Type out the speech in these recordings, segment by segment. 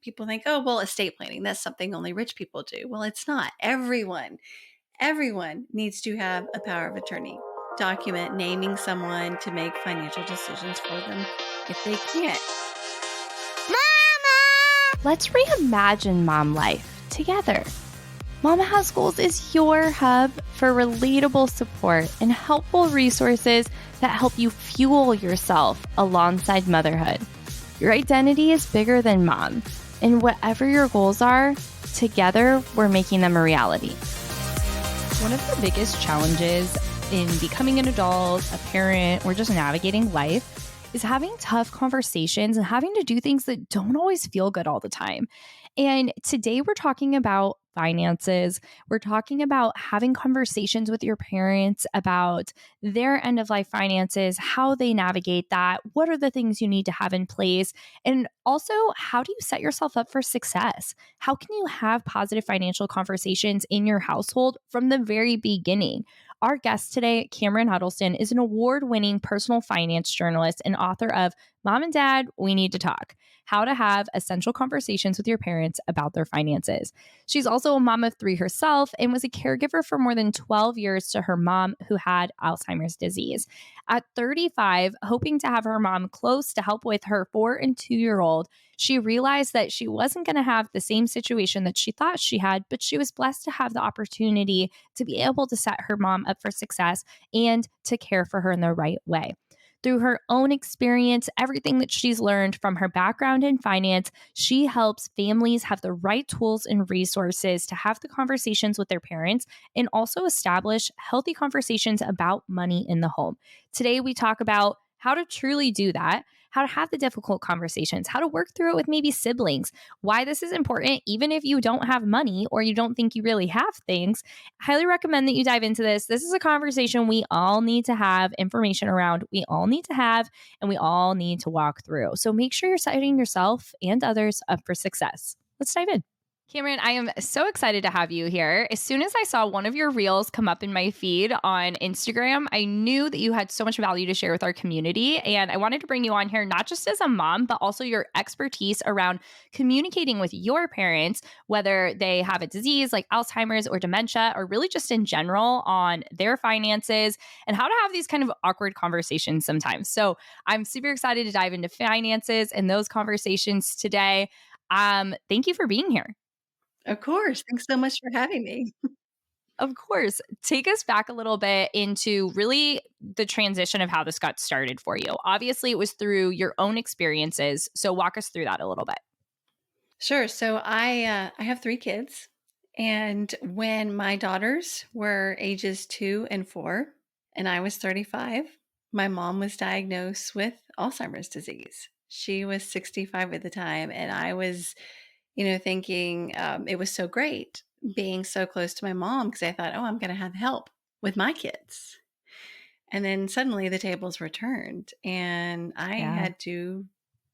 people think, oh, well, estate planning, that's something only rich people do. Well, it's not. Everyone needs to have a power of attorney document naming someone to make financial decisions for them if they can't. Let's reimagine mom life together. Mama Has Goals is your hub for relatable support and helpful resources that help you fuel yourself alongside motherhood. Your identity is bigger than mom, and whatever your goals are, together we're making them a reality. One of the biggest challenges in becoming an adult, a parent, or just navigating life is having tough conversations and having to do things that don't always feel good all the time. And today we're talking about finances. We're talking about having conversations with your parents about their end of life finances, how they navigate that, what are the things you need to have in place, and also how do you set yourself up for success? How can you have positive financial conversations in your household from the very beginning? Our guest today, Cameron Huddleston, is an award-winning personal finance journalist and author of Mom and Dad, We Need to Talk: How to Have Essential Conversations with Your Parents About Their Finances. She's also a mom of 3 herself and was a caregiver for more than 12 years to her mom who had Alzheimer's disease. At 35, hoping to have her mom close to help with her 4 and 2-year-old, she realized that she wasn't going to have the same situation that she thought she had, but she was blessed to have the opportunity to be able to set her mom up for success and to care for her in the right way. Through her own experience, everything that she's learned from her background in finance, she helps families have the right tools and resources to have the conversations with their parents and also establish healthy conversations about money in the home. Today, we talk about how to truly do that, how to have the difficult conversations, how to work through it with maybe siblings, why this is important, even if you don't have money or you don't think you really have things. I highly recommend that you dive into this. This is a conversation we all need to have information around, we all need to have, and we all need to walk through. So make sure you're setting yourself and others up for success. Let's dive in. Cameron, I am so excited to have you here. As soon as I saw one of your reels come up in my feed on Instagram, I knew that you had so much value to share with our community. And I wanted to bring you on here, not just as a mom, but also your expertise around communicating with your parents, whether they have a disease like Alzheimer's or dementia, or really just in general on their finances and how to have these kind of awkward conversations sometimes. So I'm super excited to dive into finances and those conversations today. Thank you for being here. Of course. Thanks so much for having me. Of course. Take us back a little bit into really the transition of how this got started for you. Obviously, it was through your own experiences. So walk us through that a little bit. Sure. So I have 3 kids, and when my daughters were ages 2 and 4, and I was 35, my mom was diagnosed with Alzheimer's disease. She was 65 at the time, and I was, thinking it was so great being so close to my mom because I thought, oh, I'm going to have help with my kids. And then suddenly the tables were turned, and I Yeah. had to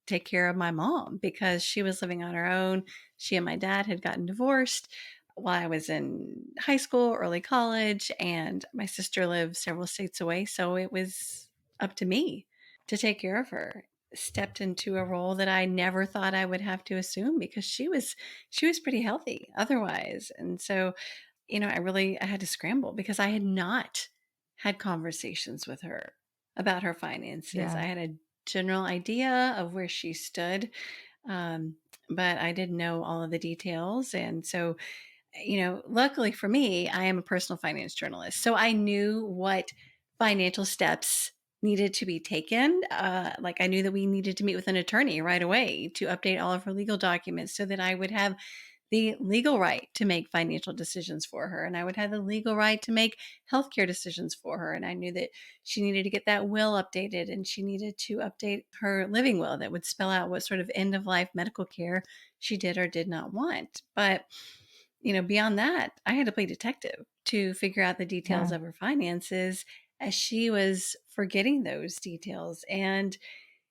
take care of my mom because she was living on her own. She and my dad had gotten divorced while I was in high school, early college, and my sister lived several states away. So it was up to me to take care of her. Stepped into a role that I never thought I would have to assume because she was pretty healthy otherwise. And so, I had to scramble because I had not had conversations with her about her finances. Yeah. I had a general idea of where she stood, um, but I didn't know all of the details. And so, luckily for me, I am a personal finance journalist. So I knew what financial steps needed to be taken. Like I knew that we needed to meet with an attorney right away to update all of her legal documents so that I would have the legal right to make financial decisions for her. And I would have the legal right to make healthcare decisions for her. And I knew that she needed to get that will updated and she needed to update her living will that would spell out what sort of end of life medical care she did or did not want. But, beyond that, I had to play detective to figure out the details Yeah. of her finances as she was forgetting those details. And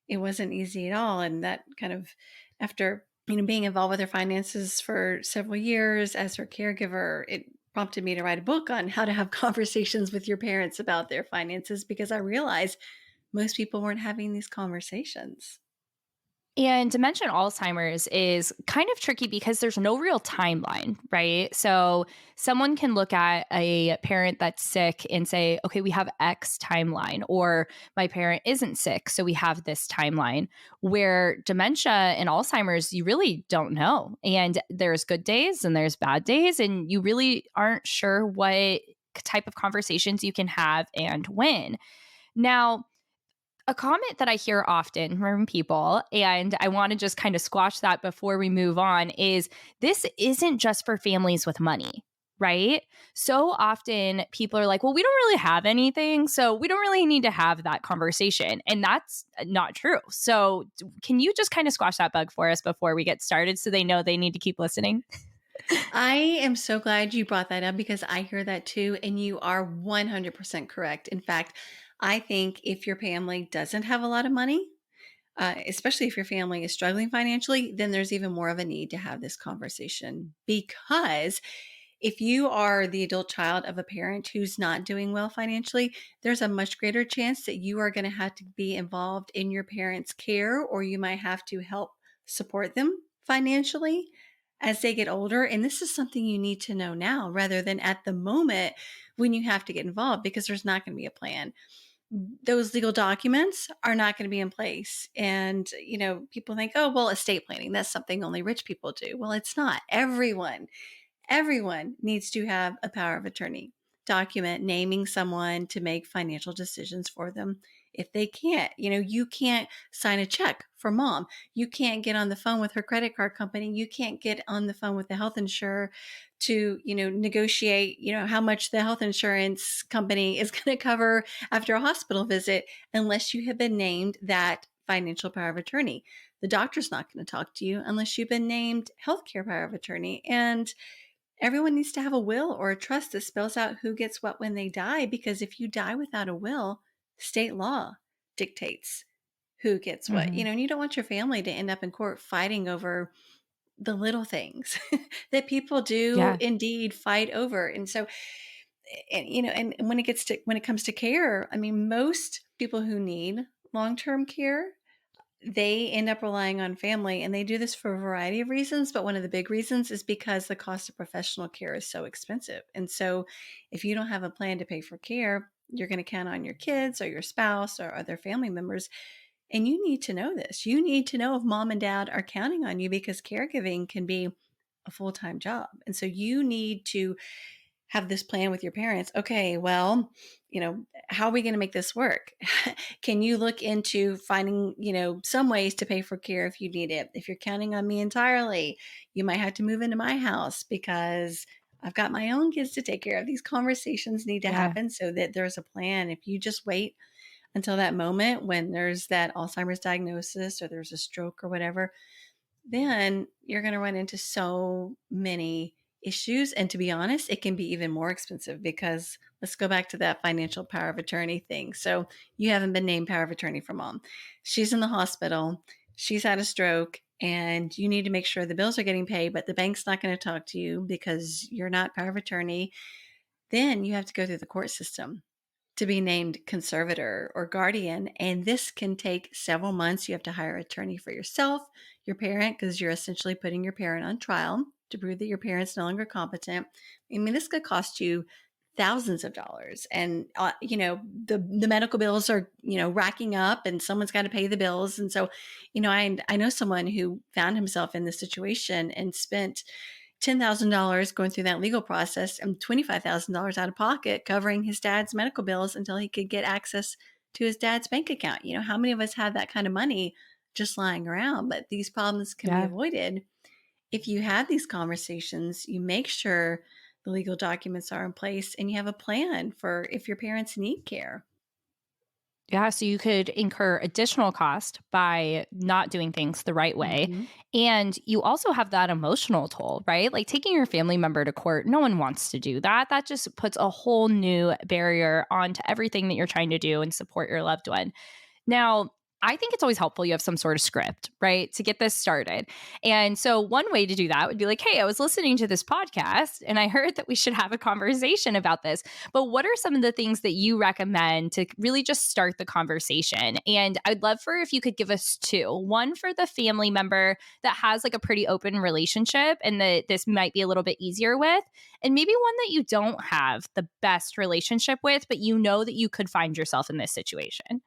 it wasn't easy at all. And that kind of, after being involved with her finances for several years as her caregiver, it prompted me to write a book on how to have conversations with your parents about their finances because I realized most people weren't having these conversations. And dementia and Alzheimer's is kind of tricky because there's no real timeline, right? So someone can look at a parent that's sick and say, okay, we have X timeline, or my parent isn't sick, so we have this timeline. Where dementia and Alzheimer's, you really don't know. And there's good days and there's bad days, and you really aren't sure what type of conversations you can have and when. Now, a comment that I hear often from people, and I want to just kind of squash that before we move on, is this isn't just for families with money, right? So often people are like, well, we don't really have anything, so we don't really need to have that conversation. And that's not true. So, can you just kind of squash that bug for us before we get started so they know they need to keep listening? I am so glad you brought that up because I hear that too. And you are 100% correct. In fact, I think if your family doesn't have a lot of money, especially if your family is struggling financially, then there's even more of a need to have this conversation. Because if you are the adult child of a parent who's not doing well financially, there's a much greater chance that you are going to have to be involved in your parents' care, or you might have to help support them financially as they get older. And this is something you need to know now rather than at the moment when you have to get involved, because there's not going to be a plan. Those legal documents are not going to be in place. And, people think, oh, well, estate planning, that's something only rich people do. Well, it's not. Everyone needs to have a power of attorney document naming someone to make financial decisions for them. If they can't, you can't sign a check for mom. You can't get on the phone with her credit card company. You can't get on the phone with the health insurer to, negotiate, how much the health insurance company is going to cover after a hospital visit unless you have been named that financial power of attorney. The doctor's not going to talk to you unless you've been named healthcare power of attorney. And everyone needs to have a will or a trust that spells out who gets what when they die, because if you die without a will, state law dictates who gets what, Hmm. and you don't want your family to end up in court fighting over the little things that people do Yeah. indeed fight over. And so, and when it comes to care, I mean, most people who need long-term care, they end up relying on family, and they do this for a variety of reasons. But one of the big reasons is because the cost of professional care is so expensive. And so if you don't have a plan to pay for care, you're going to count on your kids or your spouse or other family members. And you need to know this. You need to know if mom and dad are counting on you, because caregiving can be a full-time job. And so you need to have this plan with your parents. Okay, well, how are we going to make this work? Can you look into finding, some ways to pay for care if you need it? If you're counting on me entirely, you might have to move into my house because I've got my own kids to take care of. These conversations need to Yeah. happen so that there's a plan. If you just wait until that moment when there's that Alzheimer's diagnosis or there's a stroke or whatever, then you're going to run into so many issues. And to be honest, it can be even more expensive, because let's go back to that financial power of attorney thing. So you haven't been named power of attorney for mom. She's in the hospital. She's had a stroke, and you need to make sure the bills are getting paid, but the bank's not going to talk to you because you're not power of attorney. Then you have to go through the court system to be named conservator or guardian. And this can take several months. You have to hire an attorney for yourself, your parent, because you're essentially putting your parent on trial to prove that your parent's no longer competent. I mean, this could cost you thousands of dollars. And, the medical bills are, racking up, and someone's got to pay the bills. And so, I know someone who found himself in this situation and spent $10,000 going through that legal process and $25,000 out of pocket covering his dad's medical bills until he could get access to his dad's bank account. How many of us have that kind of money just lying around? But these problems can be Yeah. avoided if you have these conversations. You make sure the legal documents are in place, and you have a plan for if your parents need care. Yeah, so you could incur additional cost by not doing things the right way. Mhm. And you also have that emotional toll, right? Like taking your family member to court, no one wants to do that. That just puts a whole new barrier onto everything that you're trying to do and support your loved one. Now, I think it's always helpful you have some sort of script, right, to get this started. And so, one way to do that would be like, hey, I was listening to this podcast and I heard that we should have a conversation about this. But what are some of the things that you recommend to really just start the conversation? And I'd love for if you could give us two, one for the family member that has like a pretty open relationship and that this might be a little bit easier with, and maybe one that you don't have the best relationship with, but you know that you could find yourself in this situation.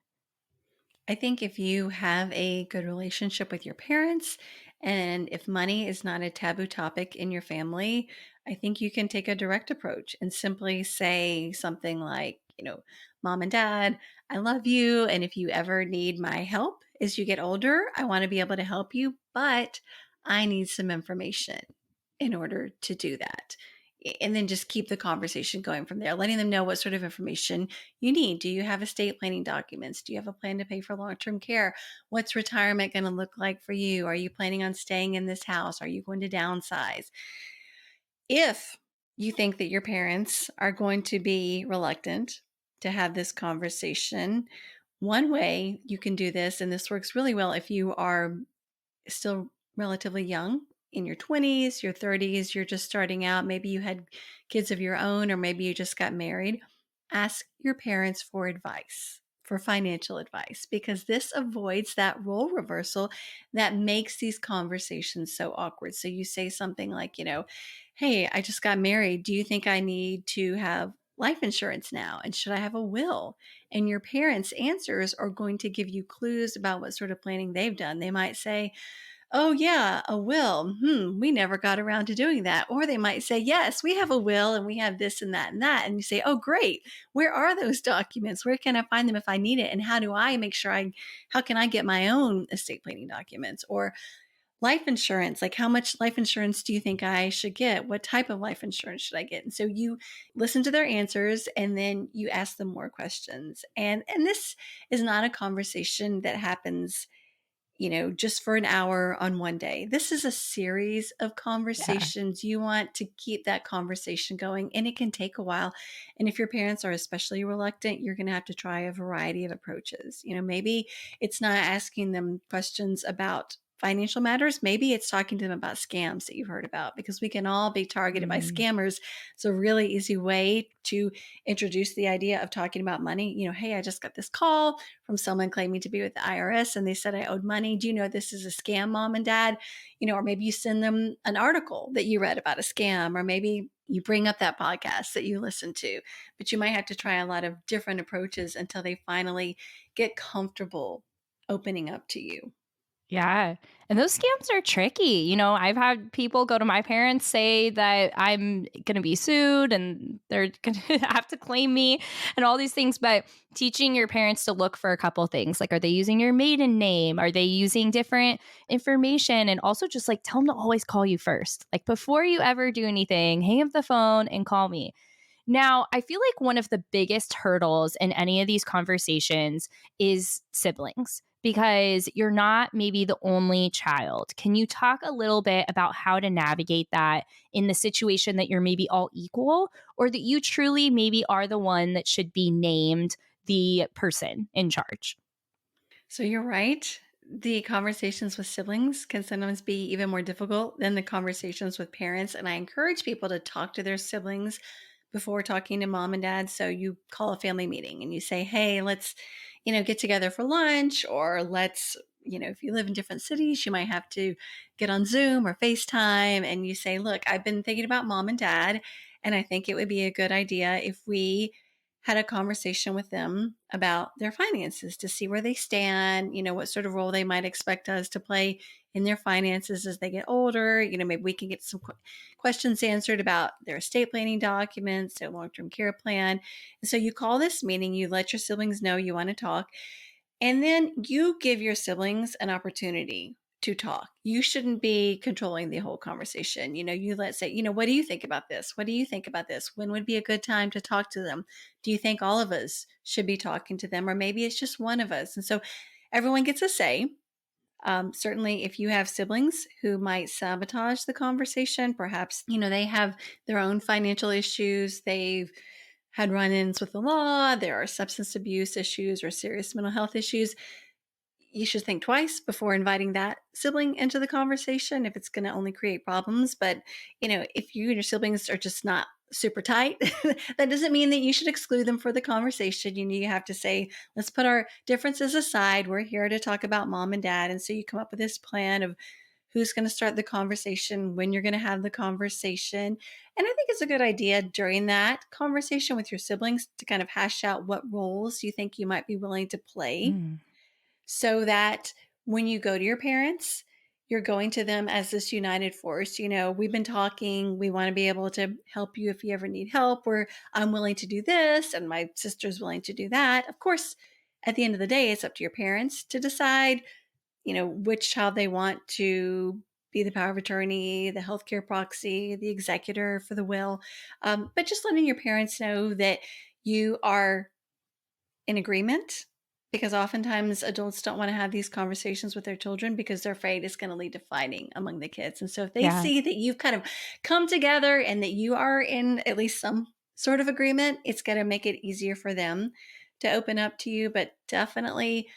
I think if you have a good relationship with your parents and if money is not a taboo topic in your family, I think you can take a direct approach and simply say something like, Mom and Dad, I love you. And if you ever need my help as you get older, I want to be able to help you, but I need some information in order to do that. And then just keep the conversation going from there, letting them know what sort of information you need. Do you have estate planning documents? Do you have a plan to pay for long-term care? What's retirement going to look like for you? Are you planning on staying in this house? Are you going to downsize? If you think that your parents are going to be reluctant to have this conversation, one way you can do this, and this works really well if you are still relatively young in your 20s, your 30s, you're just starting out, maybe you had kids of your own, or maybe you just got married, ask your parents for advice, for financial advice, because this avoids that role reversal that makes these conversations so awkward. So you say something like, hey, I just got married. Do you think I need to have life insurance now? And should I have a will? And your parents' answers are going to give you clues about what sort of planning they've done. They might say, oh, yeah, a will. We never got around to doing that. Or they might say, yes, we have a will and we have this and that and that. And you say, oh, great. Where are those documents? Where can I find them if I need it? And how do I make sure how can I get my own estate planning documents? Or life insurance, like how much life insurance do you think I should get? What type of life insurance should I get? And so you listen to their answers and then you ask them more questions. And this is not a conversation that happens just for an hour on one day. This is a series of Yeah. conversations. You want to keep that conversation going, and it can take a while. And if your parents are especially reluctant, you're going to have to try a variety of approaches. Maybe it's not asking them questions about financial matters. Maybe it's talking to them about scams that you've heard about, because we can all be targeted by Mm. scammers. It's a really easy way to introduce the idea of talking about money. Hey, I just got this call from someone claiming to be with the IRS and they said I owed money. Do you know this is a scam, Mom and Dad? Or maybe you send them an article that you read about a scam, or maybe you bring up that podcast that you listen to. But you might have to try a lot of different approaches until they finally get comfortable opening up to you. Yeah. And those scams are tricky. I've had people go to my parents say that I'm going to be sued and they're going to have to claim me and all these things. But teaching your parents to look for a couple things, like, are they using your maiden name? Are they using different information? And also just like tell them to always call you first. Like, before you ever do anything, hang up the phone and call me. Now, I feel like one of the biggest hurdles in any of these conversations is siblings, because you're not maybe the only child. Can you talk a little bit about how to navigate that in the situation that you're maybe all equal, or that you truly maybe are the one that should be named the person in charge? So you're right. The conversations with siblings can sometimes be even more difficult than the conversations with parents. And I encourage people to talk to their siblings before talking to mom and dad. So you call a family meeting and you say, hey, let's, get together for lunch, or let's, if you live in different cities, you might have to get on Zoom or FaceTime. And you say, look, I've been thinking about mom and dad, and I think it would be a good idea if we had a conversation with them about their finances to see where they stand, what sort of role they might expect us to play in their finances as they get older. Maybe we can get some questions answered about their estate planning documents, their long-term care plan. And so you call this meeting, you let your siblings know you want to talk, and then you give your siblings an opportunity to talk. You shouldn't be controlling the whole conversation. You let's say, what do you think about this? What do you think about this? When would be a good time to talk to them? Do you think all of us should be talking to them? Or maybe it's just one of us. And so everyone gets a say. Certainly, if you have siblings who might sabotage the conversation, perhaps, they have their own financial issues. They've had run ins with the law. There are substance abuse issues or serious mental health issues. you should think twice before inviting that sibling into the conversation if it's going to only create problems. But, if you and your siblings are just not super tight, that doesn't mean that you should exclude them for the conversation. You have to say, let's put our differences aside. We're here to talk about mom and dad. And so you come up with this plan of who's going to start the conversation, when you're going to have the conversation. And I think it's a good idea during that conversation with your siblings to kind of hash out what roles you think you might be willing to play Mm. so that when you go to your parents, you're going to them as this united force. We've been talking. We want to be able to help you if you ever need help, or I'm willing to do this and my sister's willing to do that. Of course, at the end of the day, it's up to your parents to decide, which child they want to be the power of attorney, the healthcare proxy, the executor for the will. But just letting your parents know that you are in agreement, because oftentimes adults don't want to have these conversations with their children because they're afraid it's going to lead to fighting among the kids. And so if they Yeah. see that you've kind of come together and that you are in at least some sort of agreement, it's going to make it easier for them to open up to you. But definitely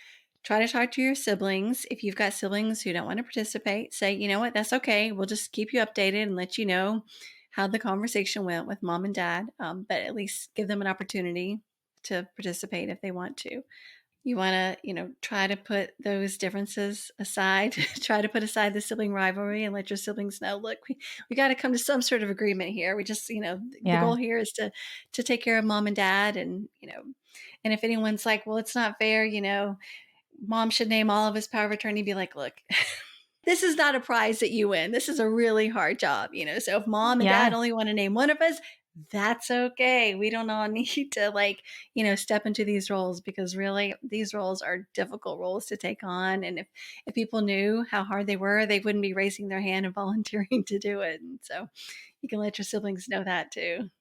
try to talk to your siblings. If you've got siblings who don't want to participate, say, you know what, that's okay. We'll just keep you updated and let you know how the conversation went with mom and dad. But at least give them an opportunity to participate if they want to. You want to, try to put those differences aside, try to put aside the sibling rivalry and let your siblings know, look, we got to come to some sort of agreement here. We just, the Yeah. goal here is to take care of mom and dad. And, and if anyone's like, well, it's not fair, mom should name all of his power of attorney, be like, look, this is not a prize that you win. This is a really hard job, So if mom and dad Yeah. only want to name one of us, that's okay. We don't all need to step into these roles, because really these roles are difficult roles to take on. And if people knew how hard they were, they wouldn't be raising their hand and volunteering to do it. And so you can let your siblings know that too.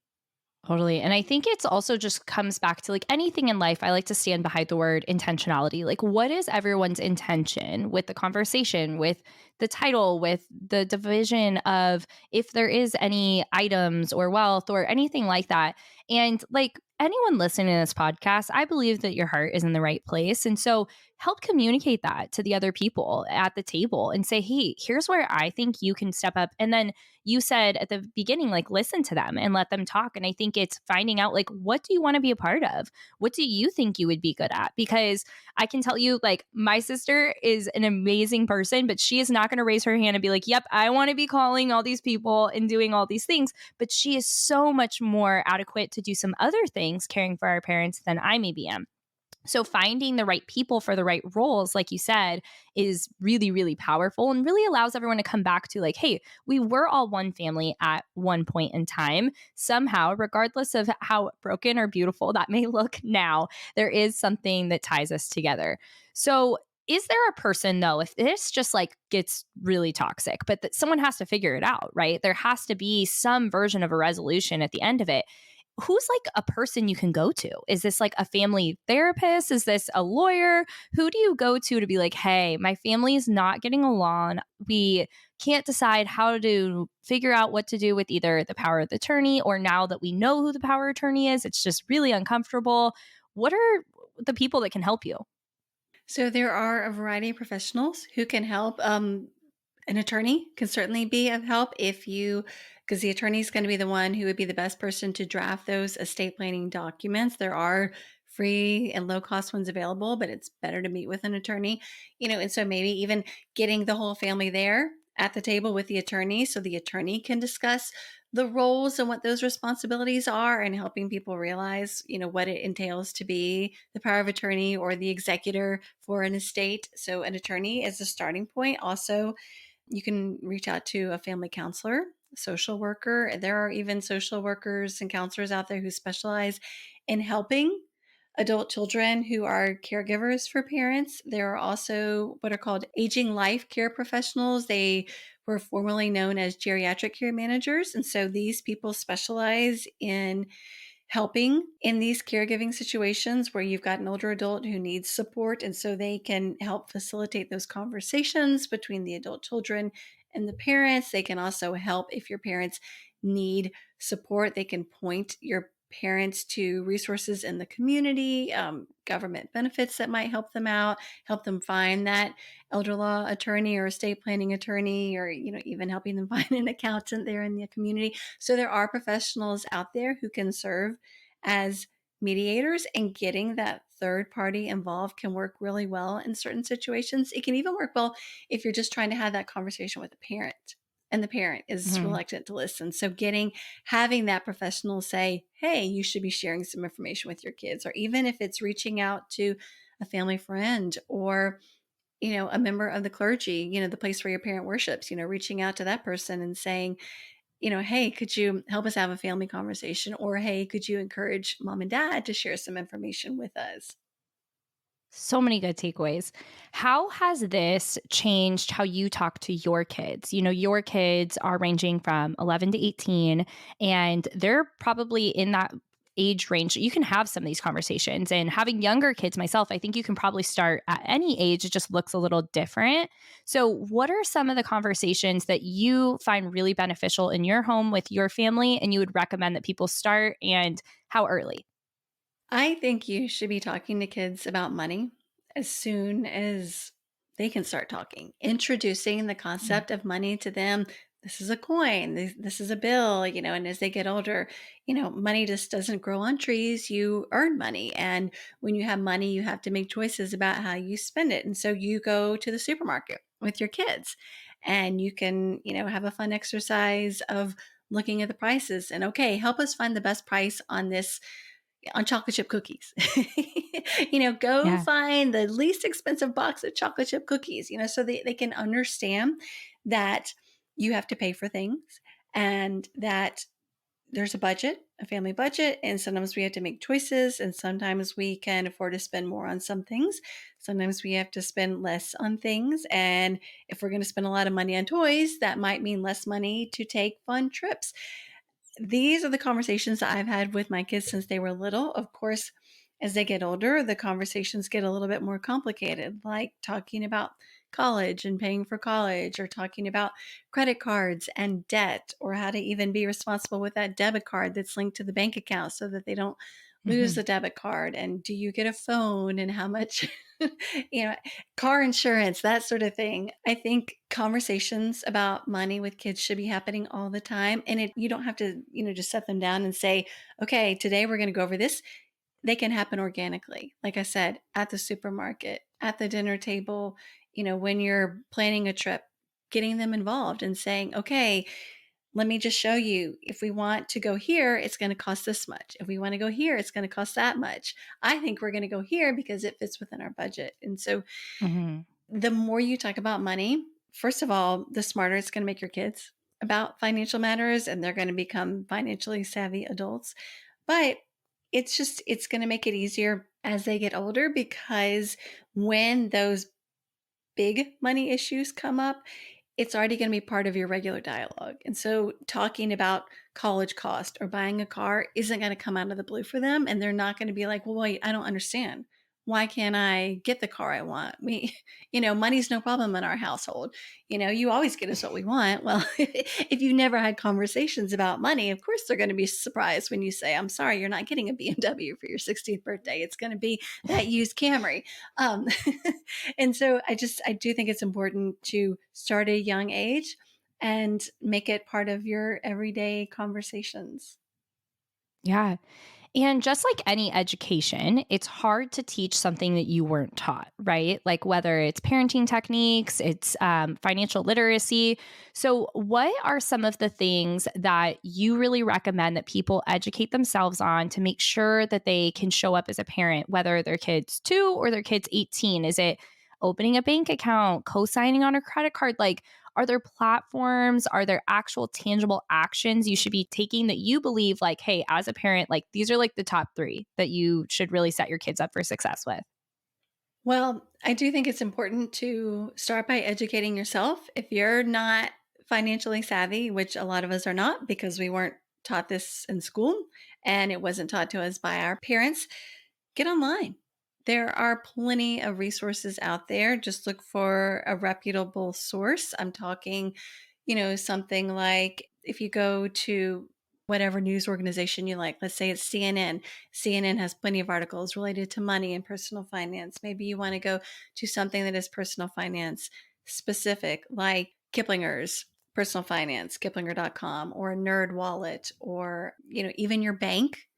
Totally. And I think it's also just comes back to like anything in life. I like to stand behind the word intentionality. Like, what is everyone's intention with the conversation, with the title, with the division of if there is any items or wealth or anything like that? And like anyone listening to this podcast, I believe that your heart is in the right place. And so help communicate that to the other people at the table and say, hey, here's where I think you can step up. And then you said at the beginning, like, listen to them and let them talk. And I think it's finding out, like, what do you want to be a part of? What do you think you would be good at? Because I can tell you, like, my sister is an amazing person, but she is not going to raise her hand and be like, yep, I want to be calling all these people and doing all these things. But she is so much more adequate to do some other things, caring for our parents, than I maybe am. So finding the right people for the right roles, like you said, is really, really powerful and really allows everyone to come back to like, hey, we were all one family at one point in time. Somehow, regardless of how broken or beautiful that may look now, there is something that ties us together. So is there a person though, if this just like gets really toxic, but that someone has to figure it out, right? There has to be some version of a resolution at the end of it. Who's like a person you can go to? Is this like a family therapist? Is this a lawyer? Who do you go to be like, hey, my family is not getting along. We can't decide how to figure out what to do with either the power of attorney, or now that we know who the power of attorney is, it's just really uncomfortable. What are the people that can help you? So there are a variety of professionals who can help. An attorney can certainly be of help because the attorney is going to be the one who would be the best person to draft those estate planning documents. There are free and low cost ones available, but it's better to meet with an attorney, and so maybe even getting the whole family there at the table with the attorney so the attorney can discuss the roles and what those responsibilities are, and helping people realize, what it entails to be the power of attorney or the executor for an estate. So an attorney is the starting point. Also, you can reach out to a family counselor, social worker. There are even social workers and counselors out there who specialize in helping adult children who are caregivers for parents. There are also what are called aging life care professionals. They were formerly known as geriatric care managers. And so these people specialize in helping in these caregiving situations where you've got an older adult who needs support. And so they can help facilitate those conversations between the adult children and the parents. They can also help if your parents need support. They can point your parents to resources in the community, government benefits that might help them out, help them find that elder law attorney or estate planning attorney, or even helping them find an accountant there in the community. So there are professionals out there who can serve as mediators, and getting that third party involved can work really well in certain situations. It can even work well if you're just trying to have that conversation with a parent and the parent is Mhm. reluctant to listen. So having that professional say, hey, you should be sharing some information with your kids, or even if it's reaching out to a family friend or a member of the clergy, the place where your parent worships, reaching out to that person and saying, hey, could you help us have a family conversation? Or, hey, could you encourage mom and dad to share some information with us? So many good takeaways. How has this changed how you talk to your kids? Your kids are ranging from 11 to 18, and they're probably in that age range. You can have some of these conversations. And having younger kids myself, I think you can probably start at any age. It just looks a little different. So, what are some of the conversations that you find really beneficial in your home with your family and you would recommend that people start, and how early? I think you should be talking to kids about money as soon as they can start talking, introducing the Mhm. concept of money to them. This is a coin, this is a bill, and as they get older, money just doesn't grow on trees. You earn money. And when you have money, you have to make choices about how you spend it. And so you go to the supermarket with your kids and you can, have a fun exercise of looking at the prices and, okay, help us find the best price on this, on chocolate chip cookies. Go Yeah. find the least expensive box of chocolate chip cookies, so they can understand that you have to pay for things and that there's a budget, a family budget, and sometimes we have to make choices, and sometimes we can afford to spend more on some things. Sometimes we have to spend less on things. And if we're going to spend a lot of money on toys, that might mean less money to take fun trips. These are the conversations that I've had with my kids since they were little. Of course, as they get older, the conversations get a little bit more complicated, like talking about college and paying for college, or talking about credit cards and debt, or how to even be responsible with that debit card that's linked to the bank account so that they don't lose Mhm. the debit card. And do you get a phone, and how much, you know, car insurance, that sort of thing. I think conversations about money with kids should be happening all the time. And you don't have to, just set them down and say, okay, today we're going to go over this. They can happen organically. Like I said, at the supermarket, at the dinner table, when you're planning a trip, getting them involved and saying, okay, let me just show you. If we want to go here, it's going to cost this much. If we want to go here, it's going to cost that much. I think we're going to go here because it fits within our budget. And so Mhm. the more you talk about money, first of all, the smarter it's going to make your kids about financial matters, and they're going to become financially savvy adults. But it's going to make it easier as they get older, because when those big money issues come up, it's already going to be part of your regular dialogue. And so talking about college cost or buying a car isn't going to come out of the blue for them. And they're not going to be like, well, wait, I don't understand. Why can't I get the car I want? Money's no problem in our household. You always get us what we want. Well, if you've never had conversations about money, of course they're going to be surprised when you say, I'm sorry, you're not getting a BMW for your 16th birthday. It's going to be that used Camry. Um, and so I do think it's important to start at a young age and make it part of your everyday conversations. Yeah. And just like any education, it's hard to teach something that you weren't taught, right? Like whether it's parenting techniques, it's financial literacy. So, what are some of the things that you really recommend that people educate themselves on to make sure that they can show up as a parent, whether their kids 2 or their kids 18? Is it opening a bank account, co signing on a credit card? Like, are there platforms? Are there actual tangible actions you should be taking that you believe, like, hey, as a parent, like these are like the top 3 that you should really set your kids up for success with? Well, I do think it's important to start by educating yourself. If you're not financially savvy, which a lot of us are not because we weren't taught this in school and it wasn't taught to us by our parents, get online. There are plenty of resources out there. Just look for a reputable source. I'm talking, something like if you go to whatever news organization you like. Let's say it's CNN. CNN has plenty of articles related to money and personal finance. Maybe you want to go to something that is personal finance specific, like Kiplinger's personal finance, kiplinger.com, or a nerd wallet, or, even your bank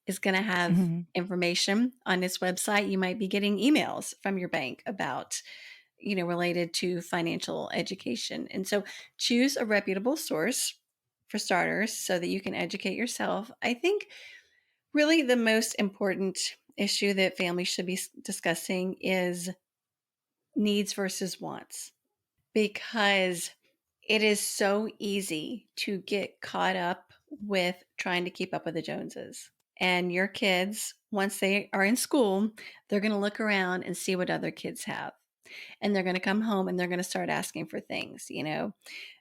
is going to have Mhm. information on its website. You might be getting emails from your bank about, related to financial education. And so choose a reputable source for starters so that you can educate yourself. I think really the most important issue that families should be discussing is needs versus wants, because it is so easy to get caught up with trying to keep up with the Joneses. And your kids, once they are in school, they're going to look around and see what other kids have. And they're going to come home and they're going to start asking for things.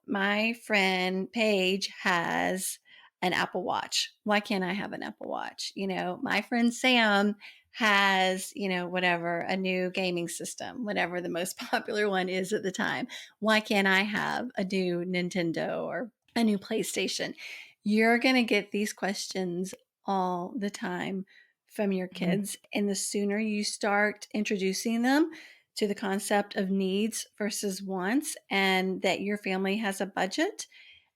My friend Paige has an Apple Watch. Why can't I have an Apple Watch? My friend Sam has, whatever, a new gaming system, whatever the most popular one is at the time. Why can't I have a new Nintendo or a new PlayStation? You're going to get these questions all the time from your Mhm. kids. And the sooner you start introducing them to the concept of needs versus wants, and that your family has a budget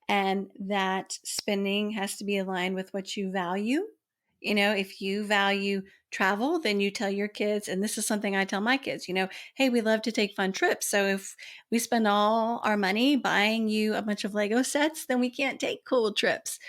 and that spending has to be aligned with what you value. If you value travel, then you tell your kids, and this is something I tell my kids, hey, we love to take fun trips. So if we spend all our money buying you a bunch of Lego sets, then we can't take cool trips.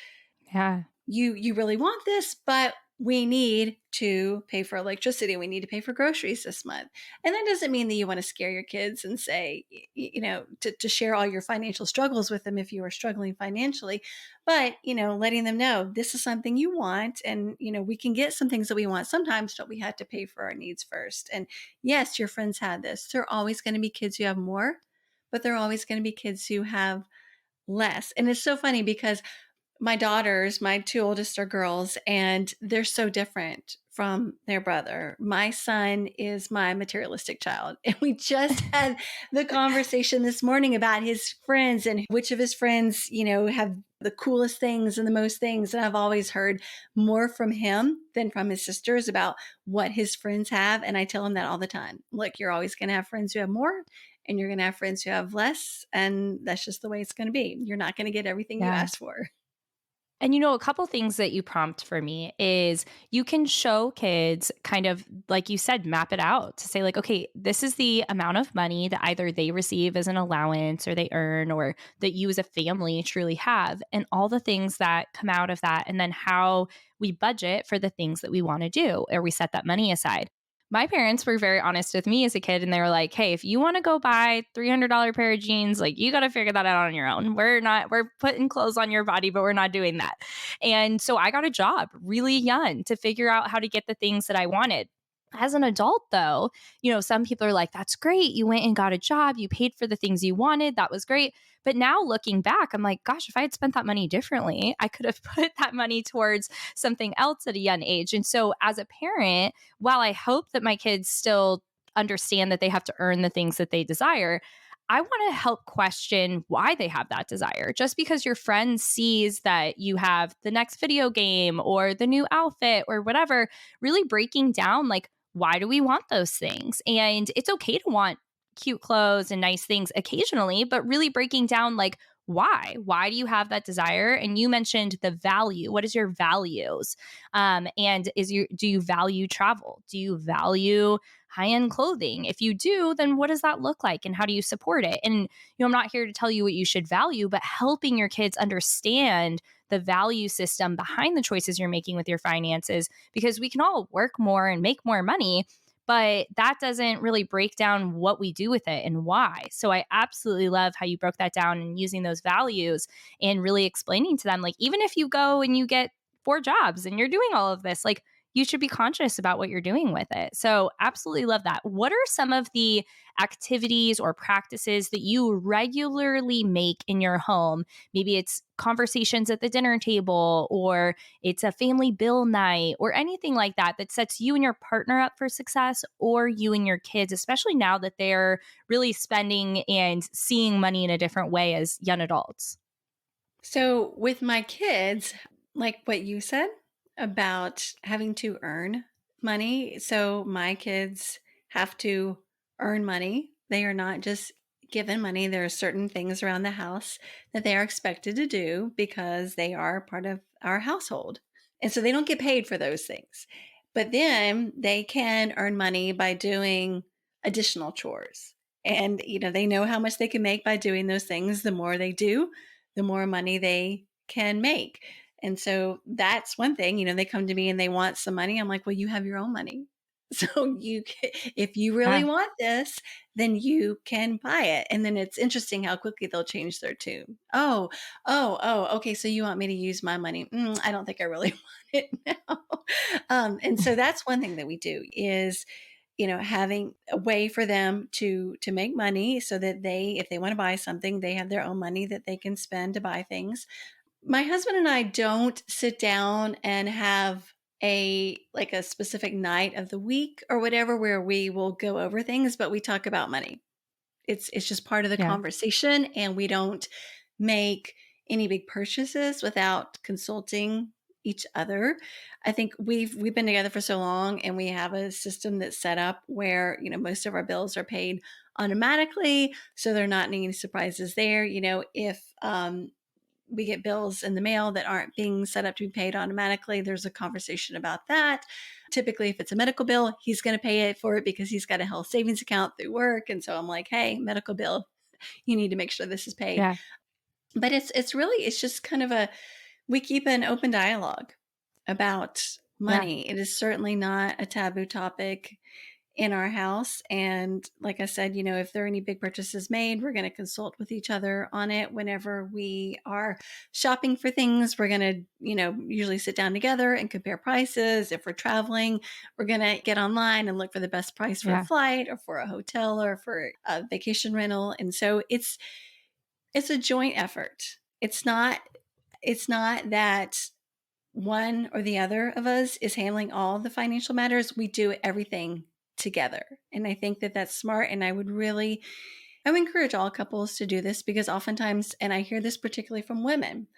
Yeah. You really want this, but we need to pay for electricity. We need to pay for groceries this month. And that doesn't mean that you want to scare your kids and say, to share all your financial struggles with them if you are struggling financially, but, letting them know this is something you want. And, we can get some things that we want sometimes, but we have to pay for our needs first. And yes, your friends had this. There are always going to be kids who have more, but there are always going to be kids who have less. And it's so funny because my daughters, my two oldest are girls, and they're so different from their brother. My son is my materialistic child. And we just had the conversation this morning about his friends and which of his friends, have the coolest things and the most things. And I've always heard more from him than from his sisters about what his friends have. And I tell him that all the time. Look, you're always going to have friends who have more, and you're going to have friends who have less. And that's just the way it's going to be. You're not going to get everything you Yeah. asked for. And a couple things that you prompt for me is you can show kids kind of like you said, map it out to say, like, okay, this is the amount of money that either they receive as an allowance or they earn or that you as a family truly have, and all the things that come out of that. And then how we budget for the things that we want to do or we set that money aside. My parents were very honest with me as a kid, and they were like, hey, if you want to go buy $300 pair of jeans, like, you got to figure that out on your own. We're putting clothes on your body, but we're not doing that. And so I got a job really young to figure out how to get the things that I wanted. As an adult, though, some people are like, that's great. You went and got a job. You paid for the things you wanted. That was great. But now looking back, I'm like, gosh, if I had spent that money differently, I could have put that money towards something else at a young age. And so as a parent, while I hope that my kids still understand that they have to earn the things that they desire, I want to help question why they have that desire. Just because your friend sees that you have the next video game or the new outfit or whatever, really breaking down, like, why do we want those things? And it's okay to want cute clothes and nice things occasionally, but really breaking down, like, why? Why do you have that desire? And you mentioned the value. What is your values? And do you value travel? Do you value high-end clothing? If you do, then what does that look like and how do you support it? And I'm not here to tell you what you should value, but helping your kids understand the value system behind the choices you're making with your finances, because we can all work more and make more money, but that doesn't really break down what we do with it and why. So I absolutely love how you broke that down and using those values and really explaining to them, like, even if you go and you get 4 jobs and you're doing all of this, like, you should be conscious about what you're doing with it. So absolutely love that. What are some of the activities or practices that you regularly make in your home? Maybe it's conversations at the dinner table, or it's a family bill night, or anything like that that sets you and your partner up for success, or you and your kids, especially now that they're really spending and seeing money in a different way as young adults. So with my kids, Like what you said about having to earn money. So my kids have to earn money. They are not just given money. There are certain things around the house that they are expected to do because they are part of our household. And so they don't get paid for those things. But then they can earn money by doing additional chores. And, they know how much they can make by doing those things. The more they do, the more money they can make. And so that's one thing, they come to me and they want some money. I'm like, well, you have your own money. So if you really Yeah. want this, then you can buy it. And then it's interesting how quickly they'll change their tune. Oh, okay. So you want me to use my money? I don't think I really want it now. And so that's one thing that we do is, having a way for them to make money so that if they want to buy something, they have their own money that they can spend to buy things. My husband and I don't sit down and have a specific night of the week or whatever where we will go over things, but we talk about money. It's just part of the Yeah. conversation, and we don't make any big purchases without consulting each other. I think we've been together for so long, and we have a system that's set up where, most of our bills are paid automatically, so there are not any surprises there. If we get bills in the mail that aren't being set up to be paid automatically, there's a conversation about that. Typically, if it's a medical bill, he's going to pay it for it because he's got a health savings account through work. And so I'm like, hey, medical bill, you need to make sure this is paid. Yeah. But it's just kind of we keep an open dialogue about Yeah. money. It is certainly not a taboo topic in our house. And like I said, if there are any big purchases made, we're going to consult with each other on it. Whenever we are shopping for things, we're going to, usually sit down together and compare prices. If we're traveling, we're going to get online and look for the best price for a Yeah. flight or for a hotel or for a vacation rental. And so it's a joint effort. It's not that one or the other of us is handling all the financial matters. We do everything together. And I think that that's smart. And I would encourage all couples to do this because oftentimes, and I hear this particularly from women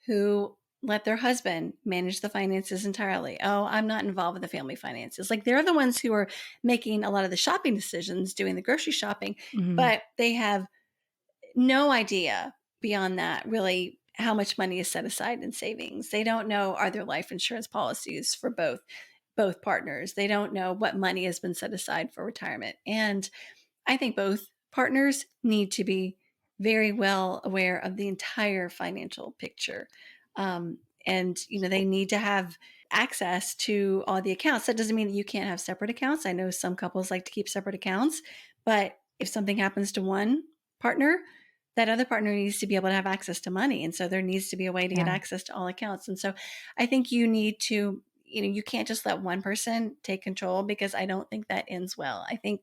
who let their husband manage the finances entirely. Oh, I'm not involved with the family finances. Like they're the ones who are making a lot of the shopping decisions, doing the grocery shopping, Mhm. but they have no idea beyond that really how much money is set aside in savings. They don't know, are there life insurance policies for both partners. They don't know what money has been set aside for retirement. And I think both partners need to be very well aware of the entire financial picture. And they need to have access to all the accounts. That doesn't mean that you can't have separate accounts. I know some couples like to keep separate accounts, but if something happens to one partner, that other partner needs to be able to have access to money. And so there needs to be a way to get Yeah. access to all accounts. And so I think you need to, you can't just let one person take control because I don't think that ends well. I think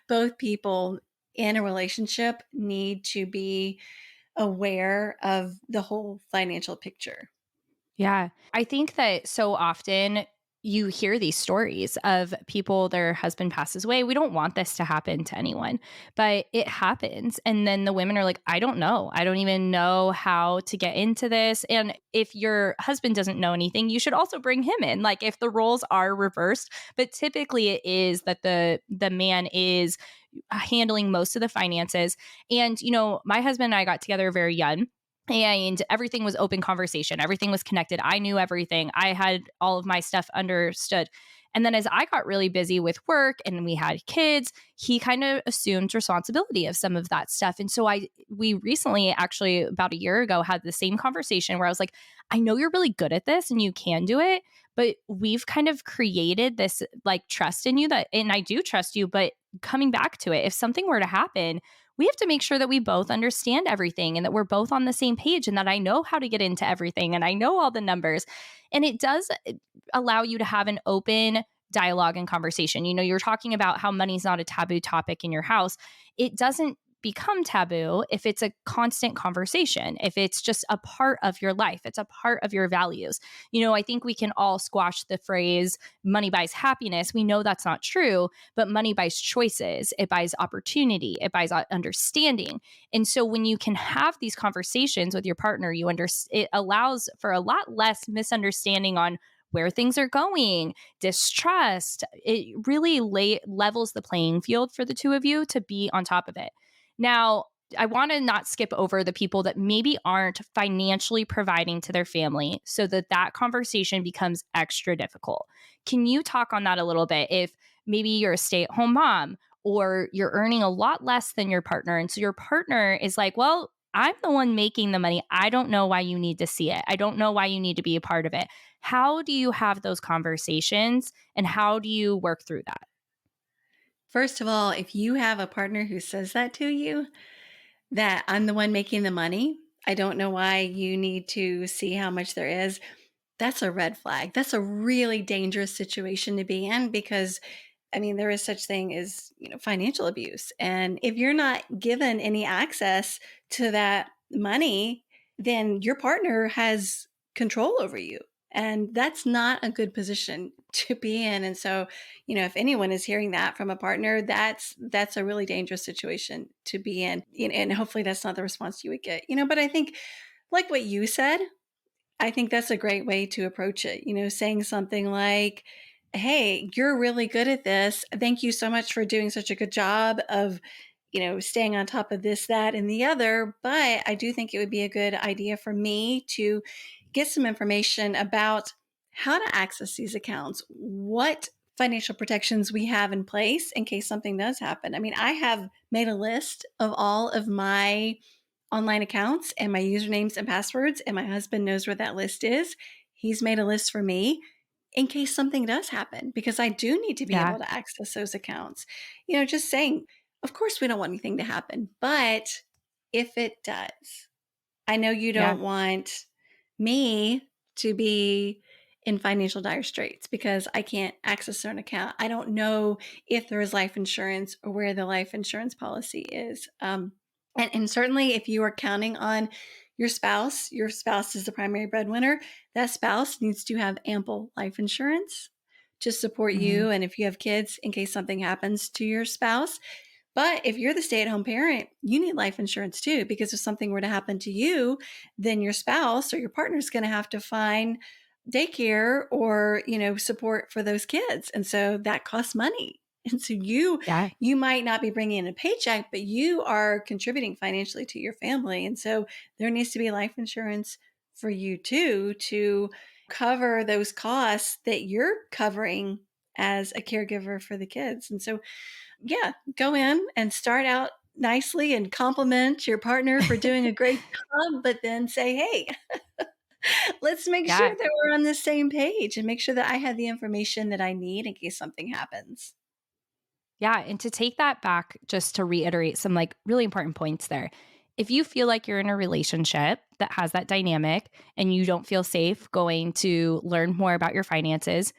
both people in a relationship need to be aware of the whole financial picture. Yeah. I think that so often you hear these stories of people, their husband passes away. We don't want this to happen to anyone, but it happens. And then the women are like, I don't know. I don't even know how to get into this. And if your husband doesn't know anything, you should also bring him in. Like if the roles are reversed, but typically it is that the man is handling most of the finances. And, my husband and I got together very young and everything was open conversation. Everything was connected. I knew everything. I had all of my stuff understood. And then as I got really busy with work and we had kids, he kind of assumed responsibility of some of that stuff. And so we recently, actually about a year ago, had the same conversation where I was like, I know you're really good at this and you can do it, but we've kind of created this like trust in you that, and I do trust you, but coming back to it, if something were to happen, we have to make sure that we both understand everything and that we're both on the same page and that I know how to get into everything and I know all the numbers. And it does allow you to have an open dialogue and conversation. You're talking about how money's not a taboo topic in your house. It doesn't become taboo if it's a constant conversation, if it's just a part of your life, it's a part of your values. I think we can all squash the phrase money buys happiness. We know that's not true, but money buys choices, it buys opportunity, it buys understanding. And so when you can have these conversations with your partner, it allows for a lot less misunderstanding on where things are going, distrust. It really levels the playing field for the two of you to be on top of it. Now, I want to not skip over the people that maybe aren't financially providing to their family so that conversation becomes extra difficult. Can you talk on that a little bit? If maybe you're a stay-at-home mom or you're earning a lot less than your partner, and so your partner is like, well, I'm the one making the money. I don't know why you need to see it. I don't know why you need to be a part of it. How do you have those conversations and how do you work through that? First of all, if you have a partner who says that to you, that I'm the one making the money, I don't know why you need to see how much there is, that's a red flag. That's a really dangerous situation to be in because there is such thing as, financial abuse. And if you're not given any access to that money, then your partner has control over you. And that's not a good position to be in. And so, if anyone is hearing that from a partner, that's a really dangerous situation to be in. And hopefully that's not the response you would get. But I think like what you said, I think that's a great way to approach it, saying something like, hey, you're really good at this. Thank you so much for doing such a good job of, staying on top of this, that, and the other. But I do think it would be a good idea for me to get some information about how to access these accounts, what financial protections we have in place in case something does happen. I have made a list of all of my online accounts and my usernames and passwords, and my husband knows where that list is. He's made a list for me in case something does happen, because I do need to be Yeah. able to access those accounts. Just saying, of course, we don't want anything to happen, but if it does, I know you Yeah. don't want me to be in financial dire straits because I can't access an account. I don't know if there is life insurance or where the life insurance policy is. And certainly, if you are counting on your spouse is the primary breadwinner, that spouse needs to have ample life insurance to support Hmm. you. And if you have kids, in case something happens to your spouse. But if you're the stay-at-home parent, you need life insurance too, because if something were to happen to you, then your spouse or your partner is going to have to find daycare or, support for those kids. And so that costs money. And so Yeah. you might not be bringing in a paycheck, but you are contributing financially to your family. And so there needs to be life insurance for you too, to cover those costs that you're covering as a caregiver for the kids. And so yeah, go in and start out nicely and compliment your partner for doing a great job, but then say, hey, let's make sure Yeah. that we're on the same page and make sure that I have the information that I need in case something happens. Yeah. And to take that back, just to reiterate some like really important points there. If you feel like you're in a relationship that has that dynamic and you don't feel safe going to learn more about your finances,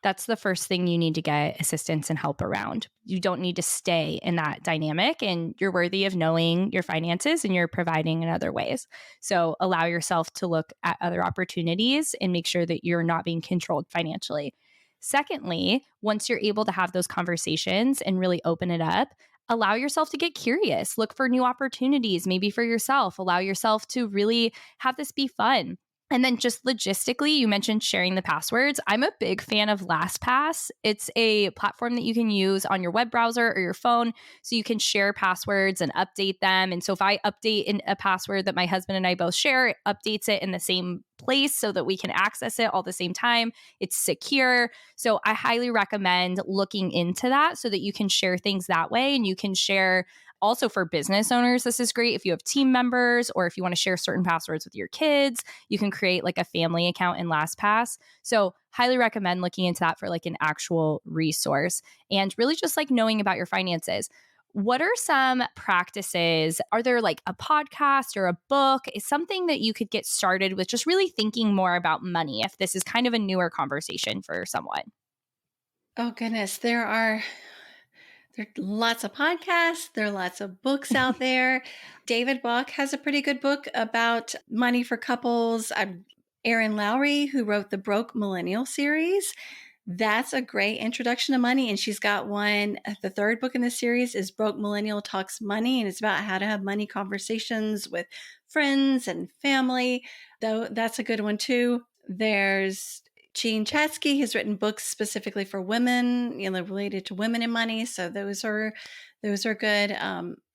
that's the first thing you need to get assistance and help around. You don't need to stay in that dynamic, and you're worthy of knowing your finances and you're providing in other ways. So allow yourself to look at other opportunities and make sure that you're not being controlled financially. Secondly, once you're able to have those conversations and really open it up, allow yourself to get curious, look for new opportunities, maybe for yourself, allow yourself to really have this be fun. And then just logistically, you mentioned sharing the passwords. I'm a big fan of LastPass. It's a platform that you can use on your web browser or your phone so you can share passwords and update them. And so if I update a password that my husband and I both share, it updates it in the same place so that we can access it all the same time. It's secure. So I highly recommend looking into that so that you can share things that way, and you can share also for business owners. This is great if you have team members or if you want to share certain passwords with your kids. You can create like a family account in LastPass. So highly recommend looking into that for like an actual resource and really just like knowing about your finances. What are some practices? Are there like a podcast or a book? Is something that you could get started with just really thinking more about money if this is kind of a newer conversation for someone? Oh goodness, There are lots of podcasts, there are lots of books out there. David Bach has a pretty good book about money for couples. Erin Lowry, who wrote the Broke Millennial series, that's a great introduction to money. And she's got one, the third book in the series is Broke Millennial Talks Money. And it's about how to have money conversations with friends and family. Though that's a good one too. There's Jean Chatsky has written books specifically for women, related to women and money. So those are good.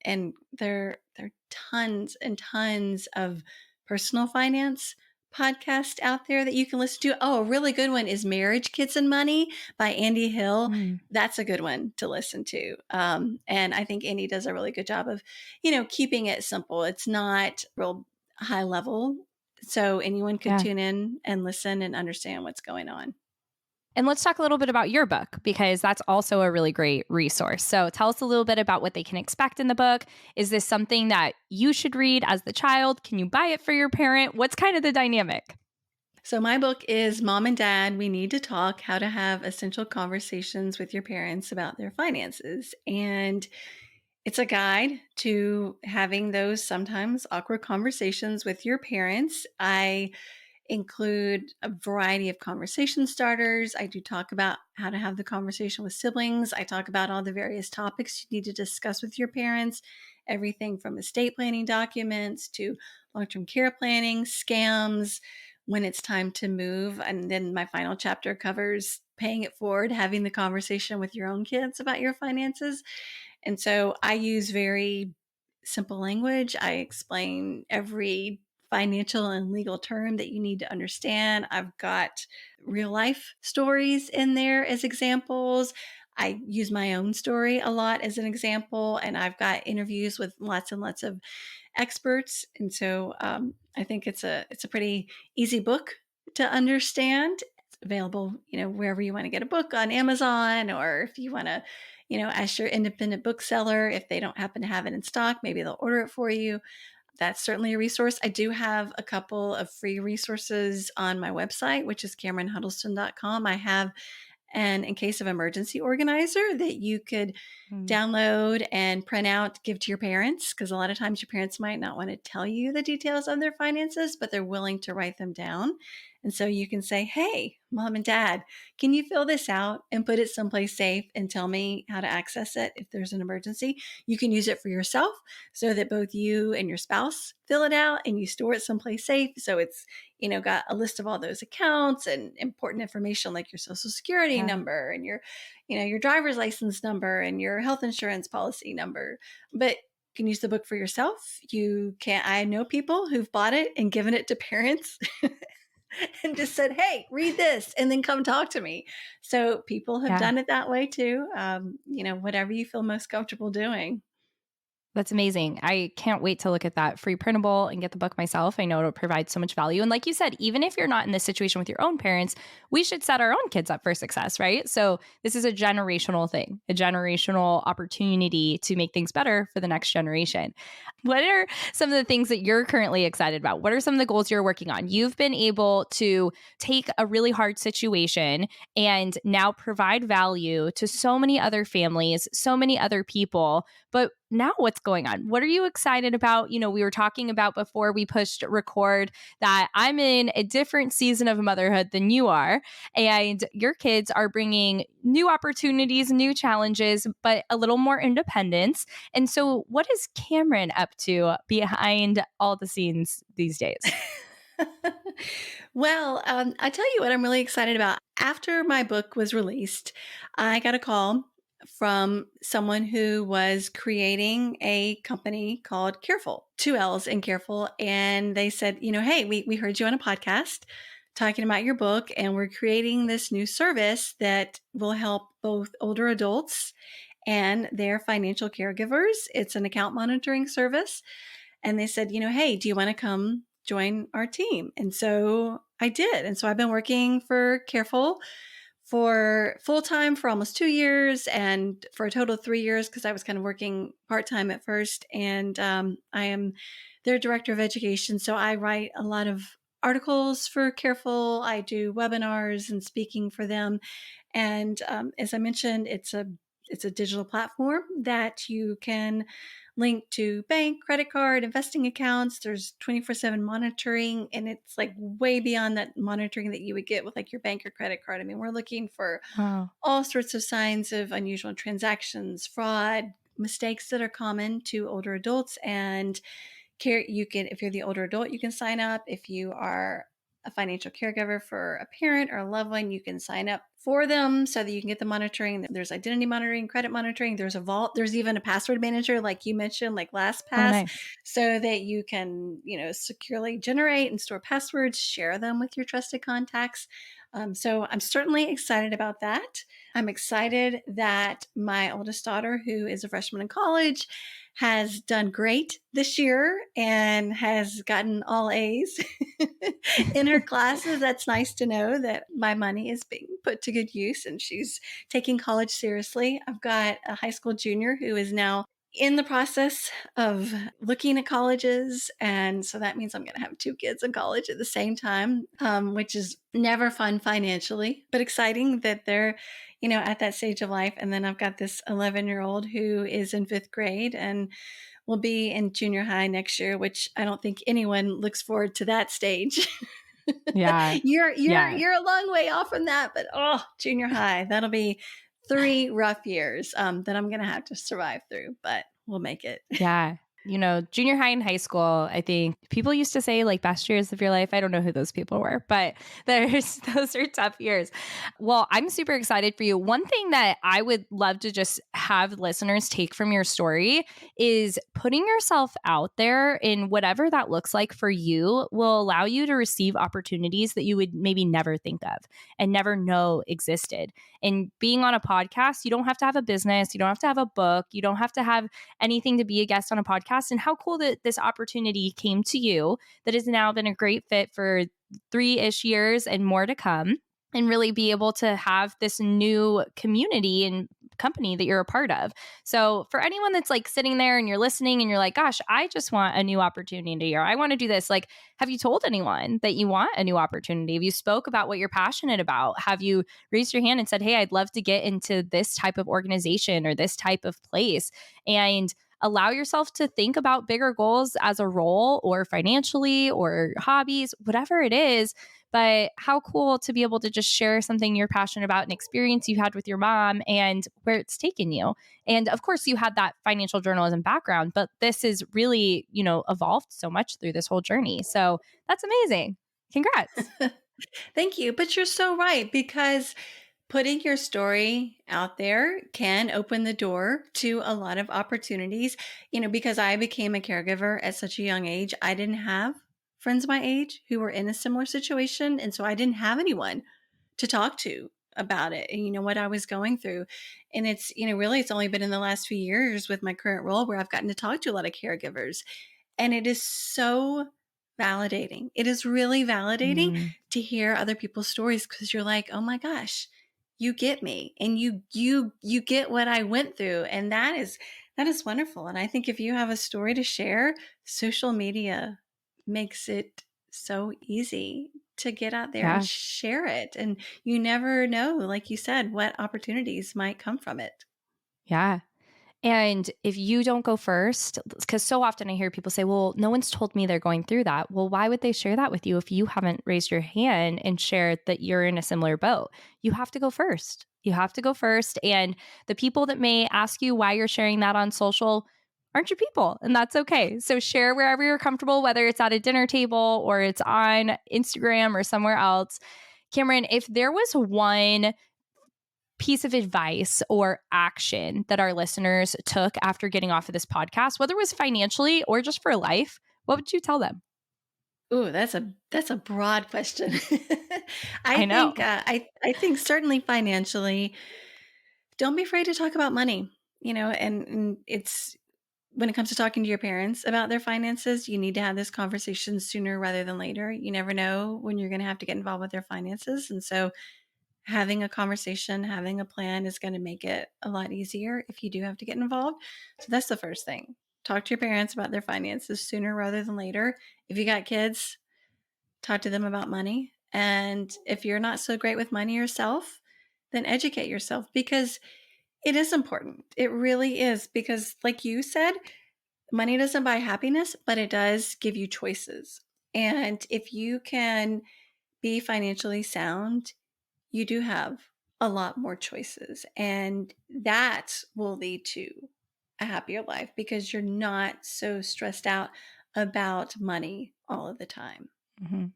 And there are tons and tons of personal finance podcast out there that you can listen to. Oh, a really good one is Marriage, Kids, and Money by Andy Hill. Mm, That's a good one to listen to. And I think Andy does a really good job of, keeping it simple. It's not real high level. So anyone could yeah. tune in and listen and understand what's going on. And let's talk a little bit about your book, because that's also a really great resource. So tell us a little bit about what they can expect in the book. Is this something that you should read as the child? Can you buy it for your parent? What's kind of the dynamic? So my book is Mom and Dad, We Need to Talk: How to Have Essential Conversations with Your Parents About Their Finances. And it's a guide to having those sometimes awkward conversations with your parents. I include a variety of conversation starters. I do talk about how to have the conversation with siblings. I talk about all the various topics you need to discuss with your parents, everything from estate planning documents to long-term care planning, scams, when it's time to move. And then my final chapter covers paying it forward, having the conversation with your own kids about your finances. And so I use very simple language. I explain every financial and legal term that you need to understand. I've got real life stories in there as examples. I use my own story a lot as an example, and I've got interviews with lots and lots of experts. And so I think it's a pretty easy book to understand. It's available, wherever you want to get a book, on Amazon, or if you want to, ask your independent bookseller if they don't happen to have it in stock, maybe they'll order it for you. That's certainly a resource. I do have a couple of free resources on my website, which is CameronHuddleston.com. I have an in case of emergency organizer that you could Mm, download and print out, give to your parents, because a lot of times your parents might not want to tell you the details of their finances, but they're willing to write them down. And so you can say, hey, mom and dad, can you fill this out and put it someplace safe and tell me how to access it if there's an emergency? You can use it for yourself so that both you and your spouse fill it out and you store it someplace safe. So it's, got a list of all those accounts and important information like your social security yeah. number and your driver's license number and your health insurance policy number. But you can use the book for yourself. You can I know people who've bought it and given it to parents and just said, hey, read this and then come talk to me. So people have Yeah. done it that way too. Whatever you feel most comfortable doing. That's amazing. I can't wait to look at that free printable and get the book myself. I know it'll provide so much value. And like you said, even if you're not in this situation with your own parents, we should set our own kids up for success, right? So this is a generational thing, a generational opportunity to make things better for the next generation. What are some of the things that you're currently excited about? What are some of the goals you're working on? You've been able to take a really hard situation and now provide value to so many other families, so many other people. But now what's going on? What are you excited about? We were talking about before we pushed record that I'm in a different season of motherhood than you are. And your kids are bringing new opportunities, new challenges, but a little more independence. And so, what is Cameron up to behind all the scenes these days? Well, I tell you what I'm really excited about. After my book was released, I got a call from someone who was creating a company called Careful, two L's in Careful. And they said, hey, we heard you on a podcast talking about your book, and we're creating this new service that will help both older adults and their financial caregivers. It's an account monitoring service. And they said, hey, do you want to come join our team? And so I did. And so I've been working for Careful for full time for almost 2 years and for a total of 3 years because I was kind of working part time at first. And I am their director of education. So I write a lot of articles for Careful. I do webinars and speaking for them. And as I mentioned, It's a digital platform that you can link to bank, credit card, investing accounts. There's 24/7 monitoring, and it's like way beyond that monitoring that you would get with like your bank or credit card. I mean, we're looking for Wow. all sorts of signs of unusual transactions, fraud, mistakes that are common to older adults. And care you can, if you're the older adult, you can sign up. If you are a financial caregiver for a parent or a loved one, you can sign up for them so that you can get the monitoring. There's identity monitoring, credit monitoring, there's a vault, there's even a password manager like you mentioned, like Oh, LastPass, nice. so that you can, securely generate and store passwords, share them with your trusted contacts. So I'm certainly excited about that. I'm excited that my oldest daughter, who is a freshman in college, has done great this year and has gotten all A's in her classes. That's nice to know that my money is being put to good use and she's taking college seriously. I've got a high school junior who is now in the process of looking at colleges. And so that means I'm going to have two kids in college at the same time, which is never fun financially, but exciting that they're, at that stage of life. And then I've got this 11-year-old who is in fifth grade and will be in junior high next year, which I don't think anyone looks forward to that stage. Yeah. you're you're Yeah. you're a long way off from that, but junior high, that'll be 3 rough years that I'm gonna have to survive through, but we'll make it. Yeah. Junior high and high school, I think people used to say like best years of your life. I don't know who those people were, but those are tough years. Well, I'm super excited for you. One thing that I would love to just have listeners take from your story is putting yourself out there in whatever that looks like for you will allow you to receive opportunities that you would maybe never think of and never know existed. And being on a podcast, you don't have to have a business, you don't have to have a book, you don't have to have anything to be a guest on a podcast. And how cool that this opportunity came to you that has now been a great fit for 3-ish years and more to come, and really be able to have this new community and company that you're a part of. So for anyone that's like sitting there and you're listening and you're like, gosh, I just want a new opportunity or I want to do this. Like, have you told anyone that you want a new opportunity? Have you spoke about what you're passionate about? Have you raised your hand and said, hey, I'd love to get into this type of organization or this type of place? And allow yourself to think about bigger goals as a role or financially or hobbies, whatever it is. But how cool to be able to just share something you're passionate about, an experience you had with your mom and where it's taken you. And of course, you had that financial journalism background, but this is really, evolved so much through this whole journey. So that's amazing. Congrats. Thank you. But you're so right, because putting your story out there can open the door to a lot of opportunities. Because I became a caregiver at such a young age, I didn't have friends my age who were in a similar situation. And so I didn't have anyone to talk to about it and what I was going through. And it's, really, it's only been in the last few years with my current role where I've gotten to talk to a lot of caregivers. And it is so validating. It is really validating Mm, to hear other people's stories, because you're like, oh my gosh, you get me, and you get what I went through. And that is wonderful. And I think if you have a story to share, social media makes it so easy to get out there and yeah. share it. And you never know, like you said, what opportunities might come from it. Yeah. And if you don't go first, because so often I hear people say, well, no one's told me they're going through that. Well, why would they share that with you if you haven't raised your hand and shared that you're in a similar boat? You have to go first. You have to go first. And the people that may ask you why you're sharing that on social aren't your people. And that's okay. So share wherever you're comfortable, whether it's at a dinner table or it's on Instagram or somewhere else. Cameron, if there was one piece of advice or action that our listeners took after getting off of this podcast, whether it was financially or just for life, what would you tell them? Ooh, that's a broad question. I I know. think I think certainly financially, don't be afraid to talk about money. And it's, when it comes to talking to your parents about their finances, you need to have this conversation sooner rather than later. You never know when you're going to have to get involved with their finances, and so having a conversation, having a plan is going to make it a lot easier if you do have to get involved. So that's the first thing. Talk to your parents about their finances sooner rather than later. If you got kids, talk to them about money. And if you're not so great with money yourself, then educate yourself, because It is important. It really is because, like you said, money doesn't buy happiness, but it does give you choices. And if you can be financially sound, you do have a lot more choices. And that will lead to a happier life because you're not so stressed out about money all of the time. Mm-hmm.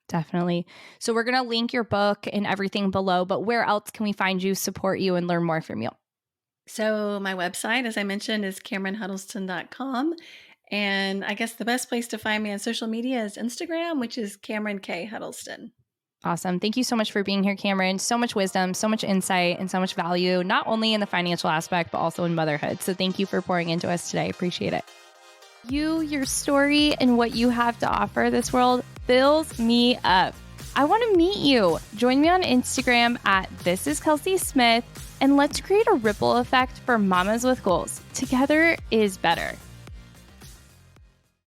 Definitely. So we're going to link your book and everything below, but where else can we find you, support you, and learn more from you? So my website, as I mentioned, is CameronHuddleston.com. And I guess the best place to find me on social media is Instagram, which is Cameron K. Huddleston. Awesome. Thank you so much for being here, Cameron. So much wisdom, so much insight, and so much value, not only in the financial aspect, but also in motherhood. So thank you for pouring into us today. Appreciate it. You, your story, and what you have to offer this world fills me up. I want to meet you. Join me on Instagram at This Is Kelsey Smith, and let's create a ripple effect for mamas with goals. Together is better.